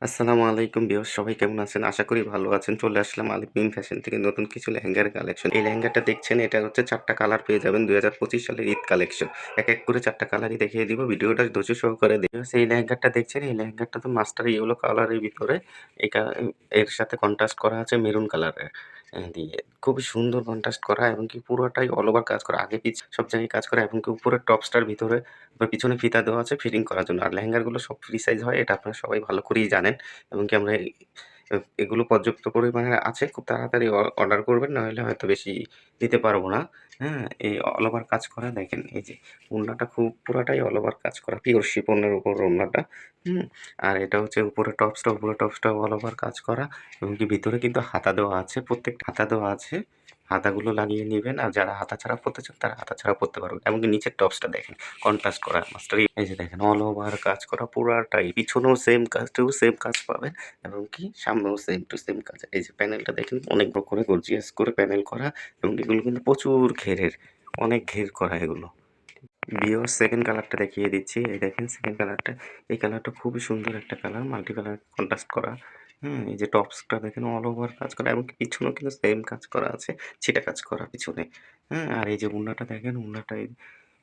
আসসালামু আলাইকুম ভিউয়ার্স, সবাই কেমন আছেন? আশা করি ভালো আছেন। চলে আসলাম আলিফ মিম ফ্যাশন থেকে নতুন কিছু লেহেঙ্গার কালেকশন। এই লেহেঙ্গাটা দেখছেন, এটা হচ্ছে ৪ টা কালার পেয়ে যাবেন ২০২৫ সালের ঈদ কালেকশন। এক, এক করে ৪ টা কালারই দেখিয়ে দিব। ভিডিওটা ধৈর্য সহকারে ভিউয়ার্স, এই লেহেঙ্গাটা দেখছেন, এই লেহেঙ্গাটা তো মাস্টার ইয়েলো কালারের ভিতরে এই কা এর সাথে কন্ট্রাস্ট করা আছে মেরুন কালারের দিয়ে। খুবই সুন্দর কন্ট্রাস্ট করা এবং কি পুরোটাই অল ওভার কাজ করা। আগে পিছ সব জায়গায় কাজ করা এবং কি উপরের টপসটার ভিতরে আপনার পিছনে ফিতা দেওয়া আছে ফিটিং করার জন্য। আর লেহেঙ্গাগুলো সব ফ্রি সাইজ হয়, এটা আপনারা সবাই ভালো করেই জানেন। এবং কি আমরা এগুলো পর্যাপ্ত পরিমাণে আছে। খুব তাড়াতাড়ি অর্ডার করবেন, নইলে হয়তো বেশি দিতে পারব না। হ্যাঁ? এই অল ওভার কাজ করা দেখেন, এই যে ওড়নাটা খুব পুরাটাই অল ওভার কাজ করা। পিওর শিফনের উপর ওড়নাটা। হুম? আর এটা হচ্ছে উপরে টপসটাও অল ওভার কাজ করা এবং কি ভিতরে কিন্তু হাতা দেওয়া আছে। প্রত্যেকটা হাতা দেওয়া আছে। হাতাগুলো লাগিয়ে নিবেন। আর যারা হাতা ছাড়া পড়তে চান, তারা হাতা ছাড়া পড়তে পারবেন। এমনকি নিচের টপসটা দেখেন, কন্ট্রাস্ট করা মাস্টারি, এই যে দেখেন অল ওভার কাজ করা পুরাটাই। পিছনেও সেম কাজ টু সেম কাজ পাবেন এবং কি সামনেও সেম টু সেম কাজ। এই যে প্যানেলটা দেখেন, অনেক বড় করে গর্জিয়াস করে প্যানেল করা এবং এগুলো কিন্তু প্রচুর ঘেরের, অনেক ঘের করা এগুলো। ভিউয়ার্স, সেকেন্ড কালারটা দেখিয়ে দিচ্ছি। এই দেখেন সেকেন্ড কালারটা। এই কালারটা খুবই সুন্দর একটা কালার, মাল্টি কালার কন্ট্রাস্ট করা। হুম? এই যে টপসটা দেখেন অল ওভার কাজ করা এবং পিছনেও কিন্তু সেম কাজ করা আছে, ছিটা কাজ করা পিছনে। হ্যাঁ? আর এই যে ওড়নাটা দেখেন, ওড়নাটা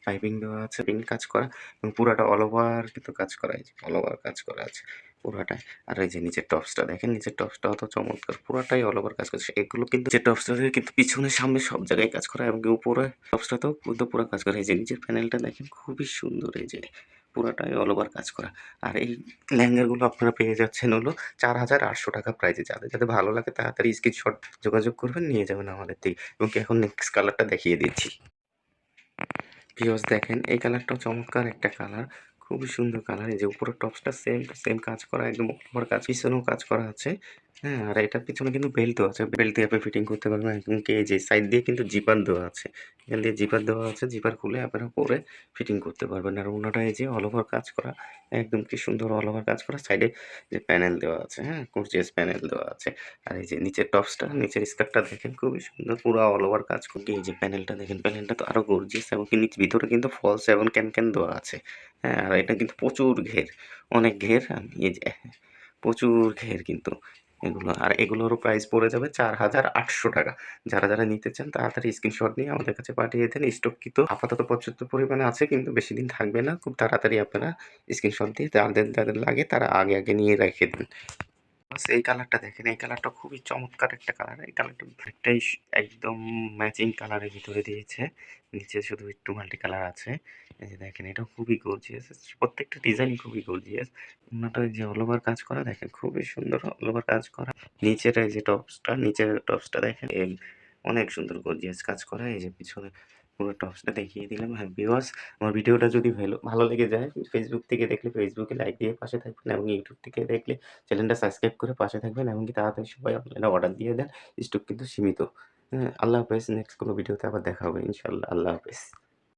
পাইপিং দেওয়া আছে, পিং কাজ করা এবং পুরাটা অল ওভার কিন্তু কাজ করা, এই যে অল ওভার কাজ করা আছে পুরাটাই। আর এই যে নিচের টপসটা দেখেন, নিচের টপসটা অত চমৎকার, পুরাটাই অল ওভার কাজ করছে। এগুলো কিন্তু যে টপসটাতে কিন্তু পিছনে সামনে সব জায়গায় কাজ করা এবং কি উপরে টপসটাতেও কিন্তু পুরা কাজ করা। এই যে নিচের প্যানেলটা দেখেন, খুবই সুন্দর, এই যে পুরাটাই অল ওভার কাজ করা। আর এই লেহেঙ্গাগুলো আপনারা পেয়ে যাচ্ছেন হলো ৳৪,৮০০ প্রাইজে। যাদের, যাদের ভালো লাগে তাড়াতাড়ি স্ক্রিনশট যোগাযোগ করবেন, নিয়ে যাবেন আমাদের থেকে। এবং কি এখন নেক্সট কালারটা দেখিয়ে দিচ্ছি। ভিউয়ার্স দেখেন, এই কালারটাও চমৎকার একটা কালার। খুবই সুন্দর কালার। এই যে উপরের টপসটা সেম টু সেম কাজ করা, একদম ওভার কাজ, পিছনেও কাজ করা আছে। হ্যাঁ? আর এটার পিছনে কিন্তু বেল্ট দেওয়া আছে। বেল্ট দিয়ে আপনি ফিটিং করতে পারবেন। এমনকি এই যে সাইড দিয়ে কিন্তু জিপার দেওয়া আছে। এখান দিয়ে জিপার দেওয়া আছে। জিপার খুলে আপনারা পরে ফিটিং করতে পারবেন। আর ওড়নাটা এই যে অল ওভার কাজ করা। একদম কি সুন্দর অল ওভার কাজ করা। সাইডে যে প্যানেল দেওয়া আছে, হ্যাঁ? গর্জিয়াস প্যানেল দেওয়া আছে। আর এই যে নিচের টপসটা, নিচের স্কার্টটা দেখেন, খুবই সুন্দর পুরা অল ওভার কাজ করে। এই যে প্যানেলটা দেখেন, প্যানেলটা তো আরো গর্জিয়াস এবং কি ভিতরে কিন্তু ফলস এবং ক্যান দেওয়া আছে। হ্যাঁ? আর এটা কিন্তু প্রচুর ঘের, অনেক ঘের। এই যে প্রচুর ঘের কিন্তু এগুলো। আর এগুলোরও প্রাইস পড়ে যাবে ৳৪,৮০০। যারা, যারা নিতে চান তাড়াতাড়ি স্ক্রিনশট নিয়ে আমাদের কাছে পাঠিয়ে দেন। স্টক কিন্তু আপাতত পর্যাপ্ত পরিমাণে আছে, কিন্তু বেশিদিন থাকবে না। খুব তাড়াতাড়ি আপনারা স্ক্রিনশট দিয়ে যাদের, যাদের লাগে তারা আগে, আগে নিয়ে রেখে দেন। বাস এই কালারটা দেখেন, এই কালারটা খুবই চমৎকার একটা কালার। এই কালারটা একটাই একদম ম্যাচিং কালারের ভিতরে দিয়েছে। নিচে শুধু একটু মাল্টি কালার আছে। এই যে দেখেন, এটাও খুবই গর্জিয়াস। প্রত্যেকটা ডিজাইনই খুবই গর্জিয়াস। ওড়নাটা যে অল ওভার কাজ করা দেখেন, খুবই সুন্দর অল ওভার কাজ করা। নিচের এই যে টপসটা, নিচের টপসটা দেখেন, অনেক সুন্দর গর্জিয়াস কাজ করা। এই যে পিছনে পুরো টপসটা দেখিয়ে দিলাম। হ্যাঁ ভিউয়ার্স, আমার ভিডিওটা যদি ভালো লেগে যায়, ফেসবুক থেকে দেখলে ফেসবুকে লাইক দিয়ে পাশে থাকবেন এবং ইউটিউব থেকে দেখলে চ্যানেলটা সাবস্ক্রাইব করে পাশে থাকবেন। এমনকি তাড়াতাড়ি সবাই অনলাইনে অর্ডার দিয়ে দেন। স্টক কিন্তু সীমিত। হ্যাঁ? আল্লাহ হাফেজ। নেক্সট কোনো ভিডিওতে আবার দেখা হবে ইনশাআল্লাহ। আল্লাহ হাফেজ।